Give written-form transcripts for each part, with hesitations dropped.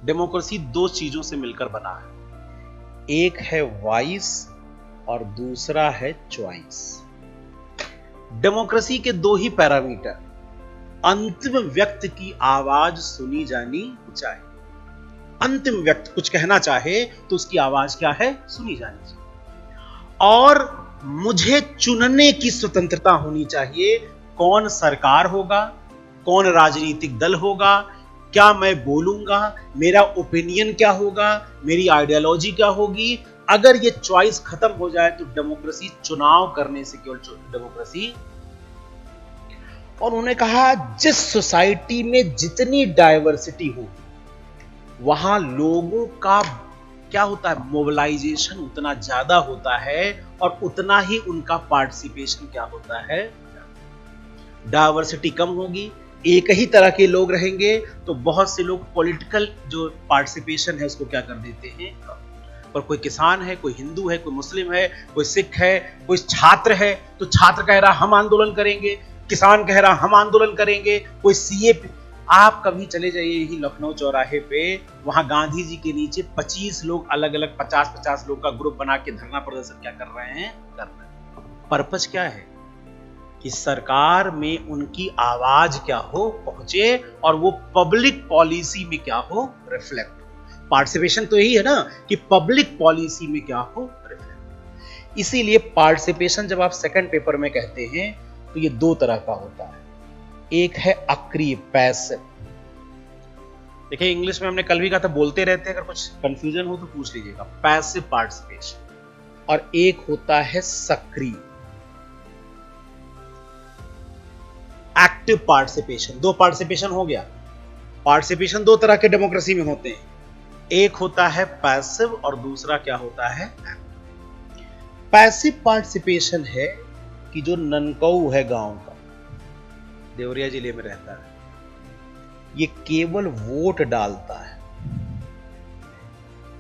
Democracy दो चीजों से मिलकर बना है, एक है वॉइस और दूसरा है चॉइस। डेमोक्रेसी के दो ही पैरामीटर, अंतिम व्यक्ति की आवाज सुनी जानी चाहिए। अंतिम व्यक्ति कुछ कहना चाहे तो उसकी आवाज क्या है, सुनी जानी चाहिए। और मुझे चुनने की स्वतंत्रता होनी चाहिए, कौन सरकार होगा, कौन राजनीतिक दल होगा, क्या मैं बोलूंगा, मेरा ओपिनियन क्या होगा, मेरी आइडियोलॉजी क्या होगी। अगर ये चॉइस खत्म हो जाए तो डेमोक्रेसी चुनाव करने से केवल डेमोक्रेसी। और उन्होंने कहा जिस सोसाइटी में जितनी डाइवर्सिटी हो वहां लोगों का क्या होता है, मोबिलाइजेशन उतना ज्यादा होता है और उतना ही उनका पार्टिसिपेशन क्या होता है। डाइवर्सिटी कम होगी, एक ही तरह के लोग रहेंगे तो बहुत से लोग पॉलिटिकल जो पार्टिसिपेशन है उसको क्या कर देते हैं। पर कोई किसान है, कोई हिंदू है, कोई मुस्लिम है, कोई सिख है, कोई छात्र है, तो छात्र कह रहा हम आंदोलन करेंगे, किसान कह रहा हम आंदोलन करेंगे, कोई सीए। आप कभी चले जाइए यही लखनऊ चौराहे पे, वहां गांधी जी के नीचे 25 लोग अलग अलग 50-50 लोग का ग्रुप बना के धरना प्रदर्शन क्या कर रहे हैं, कर रहे हैं। पर्पस क्या है कि सरकार में उनकी आवाज क्या हो, पहुंचे और वो पब्लिक पॉलिसी में क्या हो, रिफ्लेक्ट। पार्टिसिपेशन तो यही है ना कि पब्लिक पॉलिसी में क्या हो, रिफ्लेक्ट। इसीलिए पार्टिसिपेशन जब आप सेकंड पेपर में कहते हैं तो ये दो तरह का होता है, एक है अक्रिय, पैसिव। देखिए इंग्लिश में हमने कल भी कहा था, बोलते रहते हैं, अगर कुछ कंफ्यूजन हो तो पूछ लीजिएगा, पैसिव पार्टिसिपेशन। और एक होता है सक्रिय, एक्टिव पार्टिसिपेशन। दो पार्टिसिपेशन हो गया। पार्टिसिपेशन दो तरह के डेमोक्रेसी में होते हैं, एक होता है पैसिव और दूसरा क्या होता है, एक्टिव। पैसिव पार्टिसिपेशन है कि जो ननकऊ है गांव का, देवरिया जिले में रहता है, ये केवल वोट डालता है,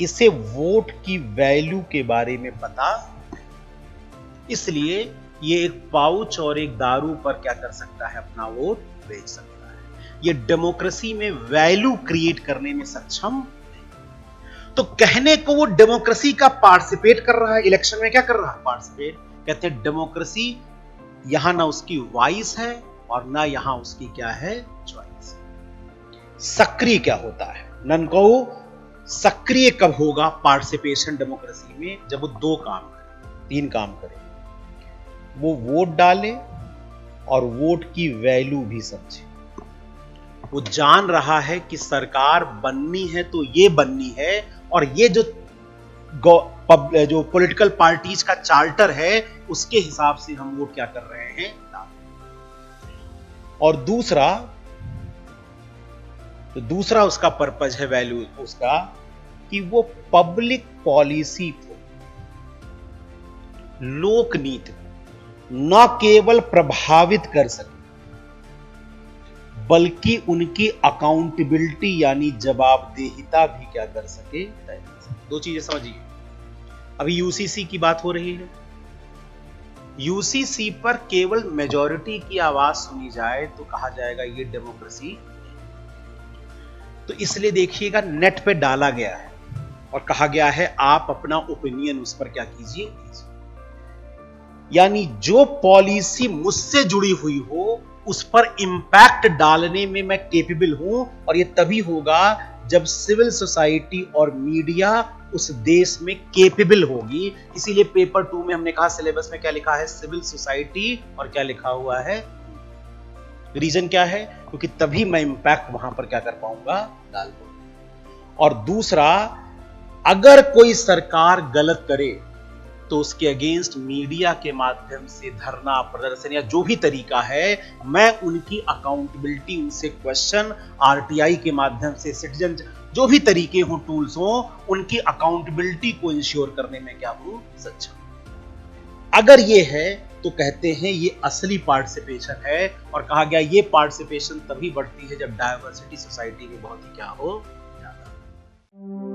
इसे वोट की वैल्यू के बारे में पता, इसलिए ये एक पाउच और एक दारू पर क्या कर सकता है, अपना वोट बेच सकता है। ये डेमोक्रेसी में वैल्यू क्रिएट करने में सक्षम नहीं। तो कहने को वो डेमोक्रेसी का पार्टिसिपेट कर रहा है, इलेक्शन में क्या कर रहा है, पार्टिसिपेट। कहते हैं डेमोक्रेसी यहां ना उसकी वॉइस है और ना यहां उसकी क्या है, चॉइस। सक्रिय क्या होता है, ननकऊ सक्रिय कब होगा पार्टिसिपेशन डेमोक्रेसी में, जब वो दो काम करे, तीन काम करे, वो वोट डाले और वोट की वैल्यू भी समझे। वो जान रहा है कि सरकार बननी है तो ये बननी है, और ये जो पॉलिटिकल पार्टीज का चार्टर है उसके हिसाब से हम वोट क्या कर रहे हैं, और दूसरा उसका पर्पज है, वैल्यू उसका, कि वो पब्लिक पॉलिसी को, लोक नीति को न केवल प्रभावित कर सके बल्कि उनकी अकाउंटेबिलिटी यानी जवाबदेहिता भी क्या कर सके, तय कर सके। दो चीजें समझिए। अभी यूसीसी की बात हो रही है, यूसीसी पर केवल मेजॉरिटी की आवाज सुनी जाए तो कहा जाएगा ये डेमोक्रेसी। तो इसलिए देखिएगा नेट पे डाला गया है और कहा गया है आप अपना ओपिनियन उस पर क्या कीजिए, यानी जो पॉलिसी मुझसे जुड़ी हुई हो उस पर इंपैक्ट डालने में मैं कैपेबल हूं, और ये तभी होगा जब सिविल सोसाइटी और मीडिया उस देश में कैपेबल होगी। इसीलिए पेपर 2 में हमने कहा, सिलेबस में क्या लिखा है, सिविल सोसाइटी, और क्या लिखा हुआ है, रीजन क्या है, क्योंकि तभी मैं इंपैक्ट वहां पर क्या कर पाऊंगा, डाल पाऊंगा। और दूसरा, अगर कोई सरकार गलत करे तो उसके अगेंस्ट मीडिया के माध्यम से धरना प्रदर्शन या जो भी तरीका है, मैं उनकी अकाउंटेबिलिटी, उनसे क्वेश्चन, आरटीआई के माध्यम से, सिटीजन, जो भी तरीके हो, टूल्स हो, उनकी अकाउंटेबिलिटी को इंश्योर करने में क्या हूं, सक्षम। अगर ये है तो कहते हैं ये असली पार्टिसिपेशन है, और कहा गया ये पार्टिसिपेशन तभी बढ़ती है जब डायवर्सिटी सोसाइटी में बहुत ही क्या हो, ज्यादा।